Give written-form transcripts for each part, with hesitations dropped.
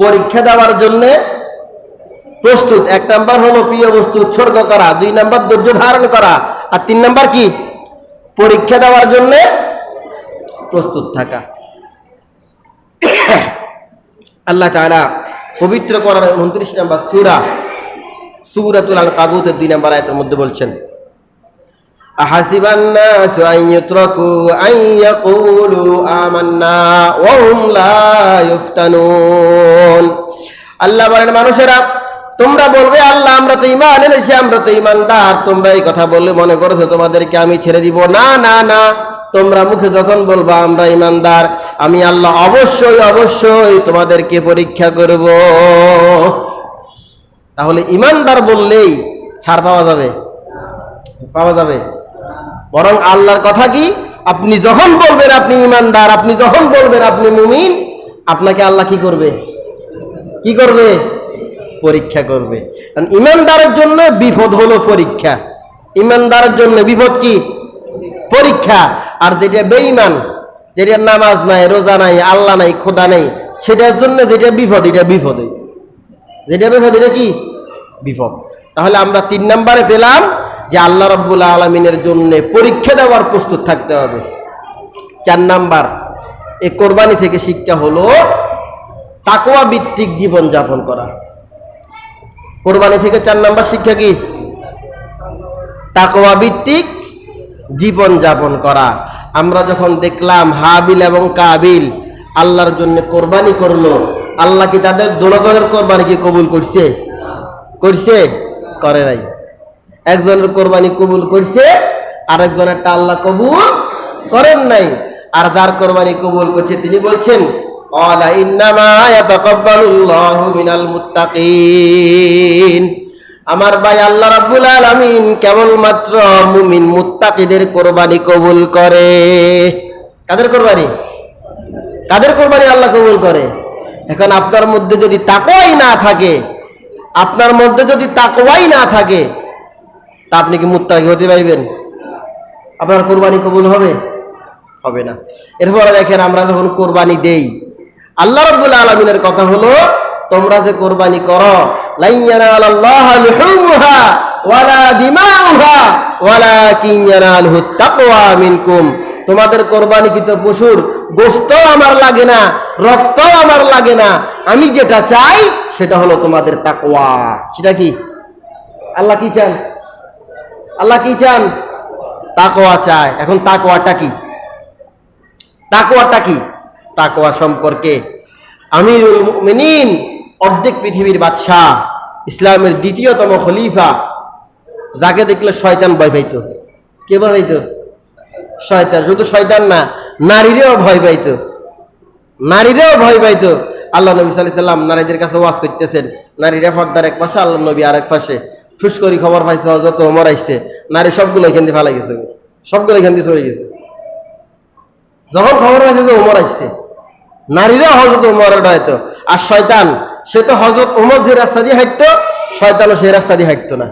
পরীক্ষা দেওয়ার জন্য প্রস্তুত। 1 নাম্বার হলো প্রিয় বস্তু উৎসর্গ করা, 2 নাম্বার ধৈর্য ধারণ করা, আর 3 নাম্বার কি? পরীক্ষা দেওয়ার জন্য প্রস্তুত থাকা। আল্লাহ তাআলা পবিত্র কোরআনের 29 নাম্বার সূরাতুল আনকাবুতের 2 নাম্বার আয়াতের মধ্যে বলছেন, আহাসিবান নাসু আন ইউতরাকু আন ইয়াকুলু আমান্না ওয়া হুম লা ইফতানুন। আল্লাহ বলেন, মানুষেরা তোমরা বলবে আল্লাহ আমরা তো ঈমান এনেছি, আমরা তো ঈমানদার, তোমরা এই কথা বললে মনে করছো তোমাদেরকে আমি ছেড়ে দিব। না না না, তোমরা মুখে যখন বলবা আমরা ঈমানদার, আমি আল্লাহ অবশ্যই অবশ্যই তোমাদেরকে পরীক্ষা করব। তাহলে ঈমানদার বললেই ছাড় পাওয়া যাবে? পাওয়া যাবে? বরং আল্লাহর কথা কি, আপনি যখন বলবেন আপনি ঈমানদার, আপনি যখন বলবেন আপনি মুমিন, আপনাকে আল্লাহ কি করবে? কি করবে? পরীক্ষা করবে। কারণ ঈমানদারের জন্য বিপদ হলো পরীক্ষা। ঈমানদারের জন্য বিপদ কি? পরীক্ষা। আর যেটা বেঈমান, যেটা নামাজ নাই, রোজা নাই, আল্লাহ নাই, খোদা নাই, সেটার জন্য যেটা বিপদ, এটা বিপদে, যেটা বিপদ এটা কি? বিপদ। তাহলে আমরা 3 নম্বরে পেলাম যে আল্লাহ রাব্বুল আলামিনের জন্য পরীক্ষা দেওয়ার প্রস্তুত থাকতে হবে। 4 নাম্বার এই কোরবানি থেকে শিক্ষা হলো তাকওয়া ভিত্তিক জীবন যাপন করা। কোরবানি থেকে 4 নাম্বার শিক্ষা কি? তাকওয়া ভিত্তিক জীবন যাপন করা। আমরা যখন দেখলাম হাবিল এবং কাবিল আল্লাহর জন্য কোরবানি করলো, আল্লাহ কি তাদের দুজনের কোরবানি কি কবুল করছে? করছে? করে নাই। একজনের কোরবানি কবুল করছে, আরেকজনেরটা আল্লাহ কবুল করেন নাই। আর যার কোরবানি কবুল করছে তিনি বলছেন, ক্বালা ইন্নামা ইয়াতাকাব্বালুল্লাহু মিনাল মুত্তাকিন। আমার ভাই আল্লাহ রাব্বুল আলামিন কেবলমাত্র মুমিন মুত্তাকিদের কোরবানি কবুল করে। কাদের কোরবানি? কাদের কোরবানি আল্লাহ কবুল করে? এখন আপনার মধ্যে যদি তাকওয়াই না থাকে, আপনার মধ্যে যদি তাকওয়াই না থাকে, তা আপনি কি মুত্তাকি হতে পারবেন? আপনার কোরবানি কবুল হবে? হবে না। এরপরে দেখেন আমরা যখন কোরবানি দেই, আল্লাহ রাব্বুল আলামিনের কথা হলো তোমরা যে কোরবানি করো, লা ইয়ানালাল্লাহু লুহুমুহা ওয়ালা দিমাউহা ওয়ালাকিন ইয়ানালুহুত তাকওয়া মিনকুম। তোমাদের কোরবানিকৃত পশুর গোশত আমার লাগে না, রক্ত আমার লাগে না, আমি যেটা চাই সেটা হলো তোমাদের তাকওয়া। সেটা কি? আল্লাহ কি চান? আল্লাহ কি চান? তাকওয়া চায়। এখন তাকওয়াটা কি? তাকওয়াটা কি? তাকওয়া সম্পর্কে আমিরুল মুমিনিন, অর্ধেক পৃথিবীর বাদশাহ, ইসলামের দ্বিতীয়তম খলিফা, যাকে দেখলে শয়তান ভয় পাইত। কে ভয় পাইত? শয়তান। শুধু শয়তান না, নারীরাও ভয় পাইত, নারীরাও ভয় পাইত। আল্লাহ নবী সাল্লাল্লাহু আলাইহি সাল্লাম নারীদের কাছে ওয়াজ করতেছেন, নারীরা পর্দার এক পাশে, আল্লাহ নবী আরেক পাশে। ফুস করি খবর পাইছে হযরত ওমর আইছে, নারী সবগুলো এখান দিয়ে ফালাই গেছে, সবগুলো এখান দিয়ে চলে গেছে। যখন খবর পাইছে যে ওমর আসছে, নারীরা হযরত ওমরের হয়তো, আর শয়তান সে তো হযরত ওমর যে রাস্তা দিয়ে হাঁটতো, শয়তানও সেই রাস্তা দিয়ে হাঁটতো না।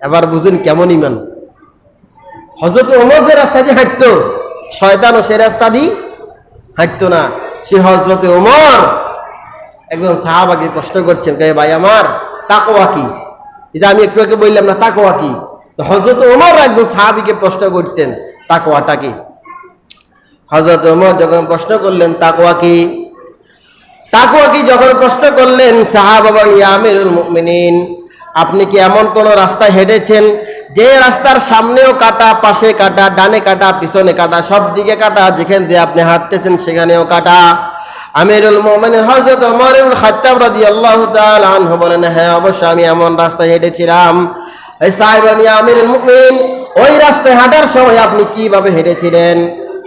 এবার বুঝুন কেমন ঈমান। হযরত ওমর যে রাস্তা দিয়ে হাঁটতো, শয়তানও সেই রাস্তা দিয়ে হাঁটতো না। সে হযরত ওমর একজন সাহাবাকে প্রশ্ন করছেন, কে ভাই আমার তাকওয়া কি? এই যে আমি একটু আগে বললাম না তাকওয়া কি, তো হযরত ওমর একজন সাহাবীকে প্রশ্ন করছেন তাকওয়াটা কি। হযরত ওমর যখন প্রশ্ন করলেন তাকওয়া কি, তাকওয়া কি যখন প্রশ্ন করলেন, সাহাবা বলেন, ইয়া আমিরুল মুমিনিন, আপনি কি এমন কোন রাস্তায় হেঁটেছেন যে রাস্তার সামনেও কাটা, পাশে কাটা, ডানে কাটা, পিছনে কাটা, সব দিকে কাটা, যেখান দিয়ে আপনি হাঁটতেছেন সেখানেও কাটা? আমিরুল মুমিনিন হযরত ওমর ইবনে খাত্তাব রাদিয়াল্লাহু তাআলা আনহু বলেন, হ্যাঁ অবশ্যই আমি এমন রাস্তায় হেঁটেছিলাম। এই সাহাবা, ইয়া আমিরুল মুমিনিন, ওই রাস্তায় হাঁটার সময় আপনি কিভাবে হেঁটেছিলেন?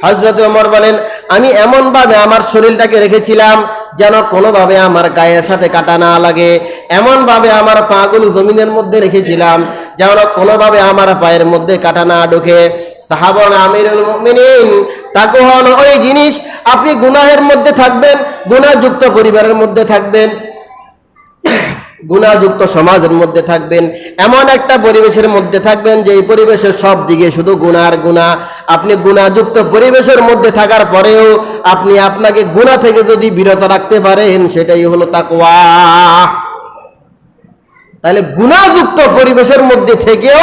হযরত ওমর বলেন, আমি এমন ভাবে আমার শরীরটাকে রেখেছিলাম যেন কোনোভাবে আমার গায়ের সাথে কাটা না লাগে, এমন ভাবে আমার পাগুলো জমিনের মধ্যে রেখেছিলাম যেন কোনোভাবে আমার পায়ের মধ্যে কাটা না ঢোকে। সাহাবা, আমিরুল মুমিনিন, তাকওয়া হলো ওই জিনিস, আপনি গুনাহের মধ্যে থাকবেন, গুনাহযুক্ত পরিবারের মধ্যে থাকবেন, গুনাহযুক্ত সমাজের মধ্যে থাকবেন, এমন একটা পরিবেশের মধ্যে থাকবেন যে এই পরিবেশের সব দিকে শুধু গুনাহ আর গুনাহ। আপনি গুনাহযুক্ত পরিবেশের মধ্যে থাকার পরেও আপনি আপনাকে গুনাহ থেকে যদি বিরত রাখতে পারেন, সেটাই হলো তাকওয়া। তাহলে গুনাহযুক্ত পরিবেশের মধ্যে থেকেও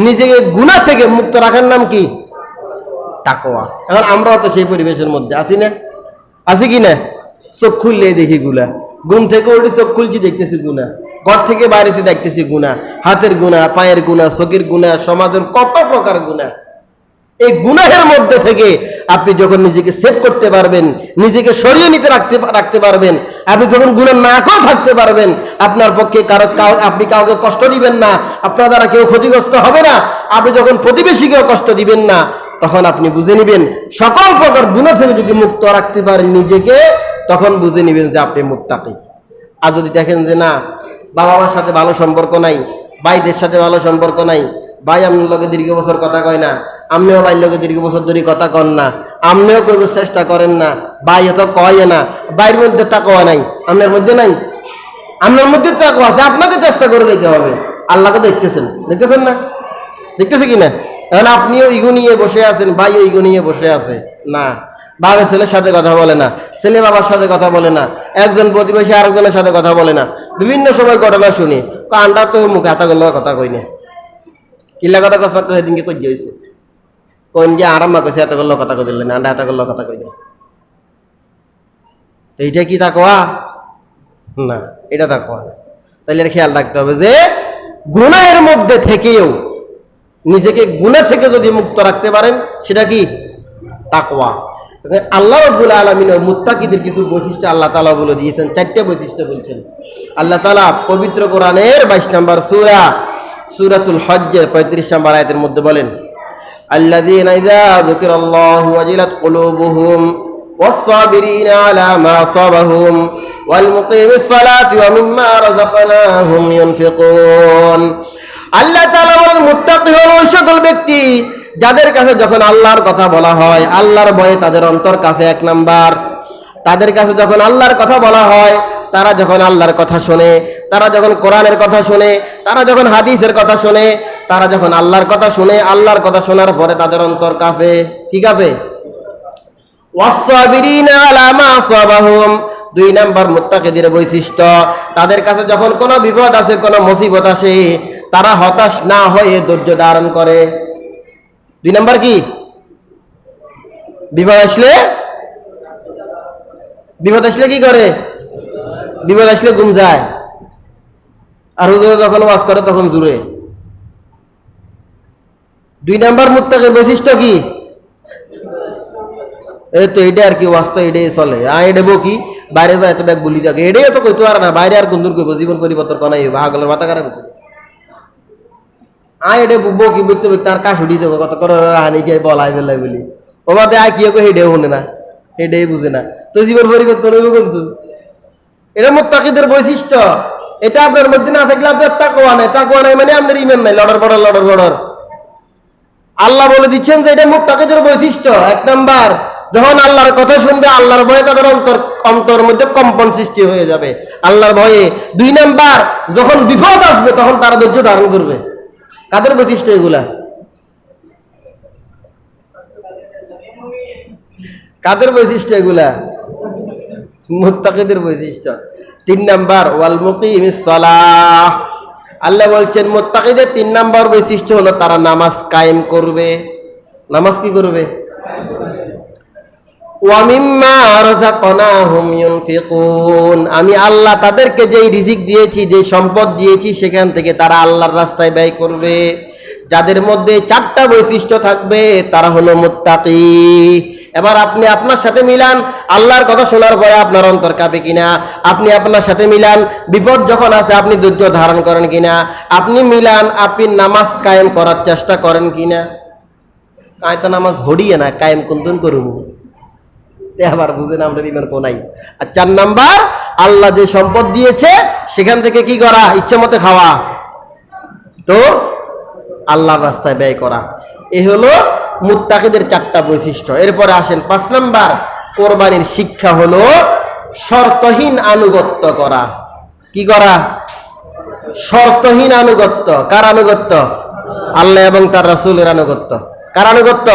নিজেকে গুনাহ থেকে মুক্ত রাখার নাম কি? তাকওয়া। এখন আমরাও তো সেই পরিবেশের মধ্যে আছি না? আছি কি না? চোখ খুললে দেখি গুনাহ, ঘুম থেকে উঠে চোখ খুলছি দেখতেছি গুনাহ, ঘর থেকে বাইরে এসে দেখতেছি গুনাহ, হাতের গুনাহ, পায়ের গুনাহ, চোখের গুনাহ, সমাজের কত প্রকার গুনাহ। এই গুনাহের মধ্যে থেকে আপনি যখন নিজেকে সেভ করতে পারবেন, নিজেকে সরিয়ে নিতে রাখতে পারবেন, আপনি যখন গুনাহ না করে থাকতে পারবেন, আপনার পক্ষে আপনি কাউকে কষ্ট দিবেন না, আপনার দ্বারা কেউ ক্ষতিগ্রস্ত হবে না, আপনি যখন প্রতিবেশীকেও কষ্ট দিবেন না, তখন আপনি বুঝে নিবেন সকল প্রকার গুনাহ থেকে যদি মুক্ত রাখতে পারেন নিজেকে, তখন বুঝে নিবেন যে আপনি মুত্তাকি। আর যদি দেখেন যে না, বাবা মার সাথে ভালো সম্পর্ক নাই, ভাইদের সাথে ভালো সম্পর্ক নাই, ভাই আপনার লগে দীর্ঘ বছর কথা কয় না, আপনিও ভাইয়ের লগে দীর্ঘ বছর ধরে কথা কন না, আপনিও কেউ চেষ্টা করেন না, ভাই হয়তো কয় না, ভাইয়ের মধ্যে তাকওয়া নাই, আপনার মধ্যে নাই, আপনার মধ্যে তাকওয়া আছে, আপনাকে চেষ্টা করে যেতে হবে। আল্লাহকে দেখতেছেন না? দেখতেছে কিনা? এখন আপনিও ইগো নিয়ে বসে আছেন, ভাইও ইগো নিয়ে বসে আছে না, বাবা ছেলের সাথে কথা বলে না, ছেলে বাবার সাথে কথা বলে না, একজন প্রতিবেশী আরেকজনের সাথে কথা বলে না, বিভিন্ন সময় ঘটনা শুনি, আন্ডা তো মুখে হাতা করলো কথা কই না, কিল্লা কথা কথা তো সেদিনকে কই হয়েছে, কোন যে আরাম্মা কইছে এত করলো কথা কই দিলেন, আন্ডা হাতা করলো কথা কই না। এইটা কি তাকওয়া? না, এটা তাকওয়া না। তাহলে এটা খেয়াল রাখতে হবে যে গুনাহের মধ্যে থেকেও নিজেকে গুনাহ থেকে যদি মুক্ত রাখতে পারেন, সেটা কি? তাকওয়া। আল্লাহ রাব্বুল আলামিন মুত্তাকিদের কিছু বৈশিষ্ট্য আল্লাহ তাআলা বলে দিয়েছেন, 4টা বৈশিষ্ট্য বলছেন আল্লাহ তাআলা পবিত্র কোরআনের 22 নম্বর সূরাতুল হজ্জের 35 নম্বর আয়াতের মধ্যে বলেন, আল্লাযীনা ইযা যুকিরাল্লাহু ওয়াজিলাত কুলুবুহুম ওয়াস-সাবিরিনা আলা মা আসাবাহুম ওয়াল মুকিমিস সালাতি ওয়া মিম্মা রাযাকনাহুম ইউনফিকুন। আল্লাহ তাআলা বলেন মুত্তাকি হলো ওই সকল ব্যক্তি যাদের কাছে যখন আল্লাহর কথা বলা হয়, আল্লাহর ভয়ে তাদের অন্তর কাঁপে। 1 নাম্বার, তাদের কাছে যখন আল্লাহর কথা বলা হয়, তারা যখন আল্লাহর কথা শোনে, তারা যখন কোরআনের কথা শোনে, তারা যখন হাদিসের কথা শোনে, তারা যখন আল্লাহর কথা শুনে, আল্লাহর কথা শোনার পরে তাদের অন্তর কাঁপে। কি কাঁপে? ওয়াস-সাবিরিনা আলা মা আসাবাহুম। 2 নাম্বার মুত্তাকিদের বৈশিষ্ট্য, তাদের কাছে যখন কোনো বিপদ আসে, কোনো মুসিবত আসে, তারা হতাশ না হয়ে ধৈর্য ধারণ করে। 2 নাম্বার কি? বিপদ আসলে কি করে? বিপদ আসলে ঘুম যায়, আর হুজুর যখন ওয়াজ করে তখন জুড়ে। 2 নাম্বার মুত্তাকির বৈশিষ্ট্য কি? এই তো এটা আর কি, ওয়াজ তো এটাই চলে, এটা কি বাইরে যায় তো ব্যাগ বলি থাকে, এটাই তো কইতো আর না, বাইরে আর কোন দূর কইব, জীবন পরিবর্তন করাই ভাগলের মাথা খারাপ হচ্ছে। এটা বকি বইতে বইতে আর কাশ উঠি যাবো, কত করে হানি গিয়ে বলাই বেলাই বলি, ও বাদে আয় কি হেডেও শুনে না, হেডেই বুঝে না, তো জীবন পরিবর্তন হইব কিন্তু। এটা মুত্তাকিদের বৈশিষ্ট্য। এটা আপনার মধ্যে না থাকলে আপনার তাকওয়া নাই। তাকওয়া নাই মানে আপনার ঈমান নাই, লড়র বড়র। আল্লাহ বলে দিচ্ছেন যে এটা মুত্তাকিদের বৈশিষ্ট্য। 1 নাম্বার, যখন আল্লাহর কথা শুনবে, আল্লাহর ভয়ে তাদের অন্তর মধ্যে কম্পন সৃষ্টি হয়ে যাবে আল্লাহর ভয়ে। 2 নাম্বার, যখন বিপদ আসবে তখন তারা ধৈর্য ধারণ করবে। কাদের বৈশিষ্ট্য এগুলা? কাদের বৈশিষ্ট্য এগুলা? মুত্তাকিদের বৈশিষ্ট্য। 3 নাম্বার, ওয়াল মুকিমিস সালাহ। আল্লাহ বলছেন মুত্তাকিদের 3 নাম্বার বৈশিষ্ট্য হলো তারা নামাজ কায়েম করবে। নামাজ কি করবে? ওয়া মিম্মা রাযাকনাহুম ইউনফিকুন। আমি আল্লাহ তাদেরকে যেই রিজিক দিয়েছি, যে সম্পদ দিয়েছি, সেখান থেকে তারা আল্লাহর রাস্তায় ব্যয় করবে। যাদের মধ্যে 4টা বৈশিষ্ট্য থাকবে তারা হলো মুত্তাকি। এবার আপনি আপনার সাথে মিলান, আল্লাহর কথা শোনার পরে আপনার অন্তর কাঁপে কিনা। আপনি আপনার সাথে মিলান, বিপদ যখন আসে আপনি ধৈর্য ধারণ করেন কিনা। আপনি মিলান, আপনি নামাজ কায়েম করার চেষ্টা করেন কিনা। কায়তা নামাজ হড়িয়ে না, কায়েম কোনদিন করব, আবার বুঝেন আমরা ইমান কোনাই। আর 4 নাম্বার, আল্লাহ যে সম্পদ দিয়েছে সেখান থেকে কি করা? ইচ্ছে মতো খাওয়া, তো আল্লাহর রাস্তায় ব্যয় করা। এই হলো মুত্তাকিদের 4টা বৈশিষ্ট্য। এরপরে আসেন 5 নাম্বার, কোরবানির শিক্ষা হলো শর্তহীন আনুগত্য করা। কি করা? শর্তহীন আনুগত্য। কার আনুগত্য? আল্লাহ এবং তার রাসূলের আনুগত্য। কার আনুগত্য?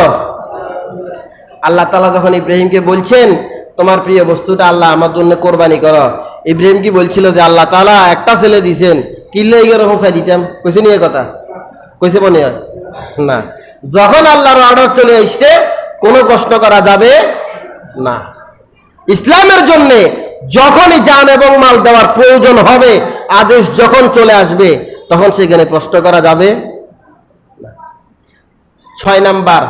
আল্লাহ তাআলা যখন ইব্রাহিমকে বলছেন তোমার প্রিয় বস্তুটা আল্লাহ আমার জন্য কোরবানি করো, ইব্রাহিম কি বলছিল যে আল্লাহ তাআলা একটা ছেলে দিয়েছেন, কিনলে এরকম চাই দিতাম? কইছে নিয়ে কথা কইছে মনে হয় না। যখন আল্লাহর অর্ডার চলে আসছে কোনো প্রশ্ন করা যাবে না। ইসলামের জন্য যখনই জান এবং মাল দেওয়ার প্রয়োজন হবে, আদেশ যখন চলে আসবে তখন সেখানে প্রশ্ন করা যাবে না। 6 নাম্বার,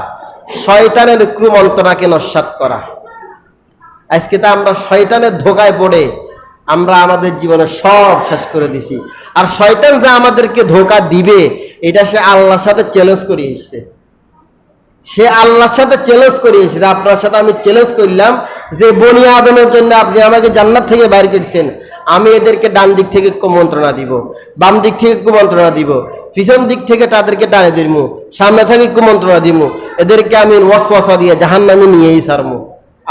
শয়তানের কুমন্ত্রণাকে নস্যাৎ করা। আজকে তো আমরা শয়তানের ধোকায় পড়ে আমরা আমাদের জীবনে সব শেষ করে দিছি। আর শয়তান যে আমাদেরকে ধোকা দিবে এটা সে আল্লাহর সাথে চ্যালেঞ্জ করে এসেছে। সে আল্লাহর সাথে চ্যালেঞ্জ করে এসেছে। আপনার সাথে আমি চ্যালেঞ্জ করলাম যে বনি আদমের জন্য আপনি আমাকে জান্নাত থেকে বাইর করেছেন, আমি এদেরকে ডান দিক থেকে কুমন্ত্রণা দিব, বাম দিক থেকে কুমন্ত্রণা দিব, পিছন দিক থেকে তাদেরকে ডানে দিব, সামনে থেকে কুমন্ত্রণা দিব, এদেরকে আমি ওয়াসওয়াসা দিয়ে জাহান্নামে নিয়েই ছাড়বো।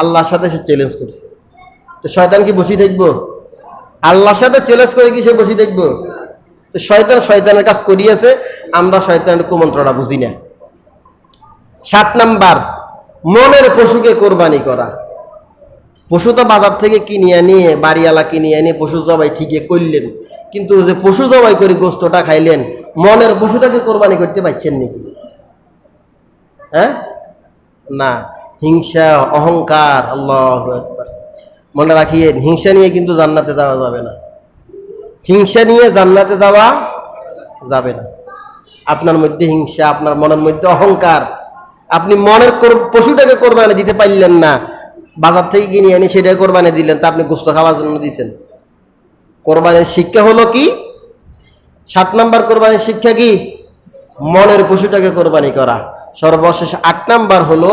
আল্লাহর সাথে সে চ্যালেঞ্জ করছে। তো শয়তান কি বসে থাকবো? আল্লাহর সাথে চ্যালেঞ্জ করে কি সে বসে থাকবো? তো শয়তান শয়তানের কাজ করিয়েছে, আমরা শয়তানের কুমন্ত্রণা বুঝি না। 7 নাম্বার, মনের পশুকে কোরবানি করা। পশু তো বাজার থেকে কিনে নিয়ে বাড়িওয়ালা কিনে এনে পশু জবাই ঠিকই করলেন, কিন্তু যে পশু জবাই করে গোস্তটা খাইলেন, মনের পশুটাকে কোরবানি করতে পারছেন নাকি? হ্যাঁ না। হিংসা, অহংকার, আল্লাহু আকবার। মনে রাখিয়েন, হিংসা নিয়ে কিন্তু জান্নাতে যাওয়া যাবে না। হিংসা নিয়ে জান্নাতে যাওয়া যাবে না। আপনার মধ্যে হিংসা, আপনার মনের মধ্যে অহংকার, আপনি মনের পশুটাকে কোরবানি দিতে পারলেন না, বাজার থেকে কিনে এনে সেটাকে কোরবানি দিলেন, তা আপনি গোস্ত খাওয়ার জন্য দিচ্ছেন। কোরবানির শিক্ষা হলো কি? 7 নাম্বার কোরবানির শিক্ষা কি? মনের পশুটাকে কোরবানি করা। সর্বশেষ 8 নাম্বার হলো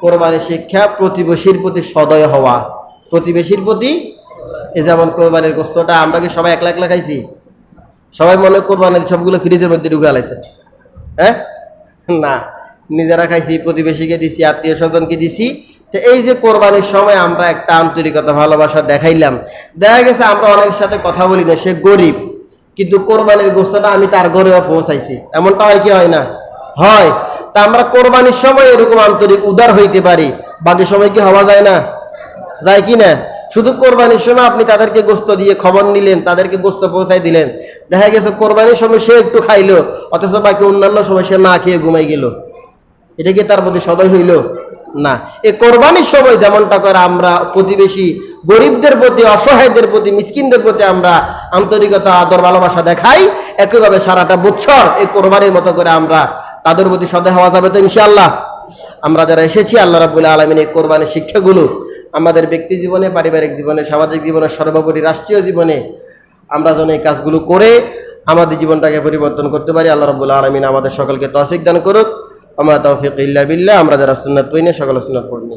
কোরবানির শিক্ষা প্রতিবেশীর প্রতি সদয় হওয়া। প্রতিবেশীর প্রতি, এই যেমন কোরবানির গোস্তটা আমরা কি সবাই একলা একলা খাইছি? সবাই মনে কোরবানির সবগুলো ফ্রিজের মধ্যে ঢুকে আলাইছে? হ্যাঁ না, নিজেরা খাইছি, প্রতিবেশীকে দিছি, আত্মীয় স্বজনকে দিছি। তো এই যে কোরবানির সময় আমরা একটা আন্তরিকতা ভালোবাসা দেখাইলাম, দেখা গেছে আমরা অনেকের সাথে কথা বলি না, সে গরিব, কিন্তু কোরবানির গোস্তটা আমি তার ঘরেও পৌঁছাইছি। এমনটা হয় কি হয় না? হয়। তা আমরা কোরবানির সময় এরকম আন্তরিক উদার হইতে পারি, বাকি সময় কি হওয়া যায় না? যায় কি না? শুধু কোরবানির সময় আপনি তাদেরকে গোস্ত দিয়ে খবর নিলেন, তাদেরকে গোস্ত পৌঁছাই দিলেন, দেখা গেছে কোরবানির সময় সে একটু খাইলো, অথচ বাকি অন্যান্য সময় সে না খেয়ে ঘুমাই গেল। এটা কি তার প্রতি সদয় হইল? না। এই কোরবানির সময় যেমনটা করে আমরা প্রতিবেশী গরিবদের প্রতি, অসহায়দের প্রতি, মিসকিনদের প্রতি আমরা আন্তরিকতা, আদর, ভালোবাসা দেখাই, একইভাবে সারাটা বছর এই কোরবানির মতো করে আমরা তাদের প্রতি সদয় হওয়া যাবে তো ইনশাআল্লাহ। আমরা যারা এসেছি, আল্লাহ রাব্বুল আলামিন এই কোরবানির শিক্ষাগুলো আমাদের ব্যক্তি জীবনে, পারিবারিক জীবনে, সামাজিক জীবনে, সর্বোপরি রাষ্ট্রীয় জীবনে আমরা যেন এই কাজগুলো করে আমাদের জীবনটাকে পরিবর্তন করতে পারি। আল্লাহ রাব্বুল আলামিন আমাদের সকলকে তৌফিক দান করুক। আমা তৌফিক ইল্লা বিল্লাহ। আমরা যারা সুন্নাত পড়ি না, সকলে সুন্নাত পড়নি।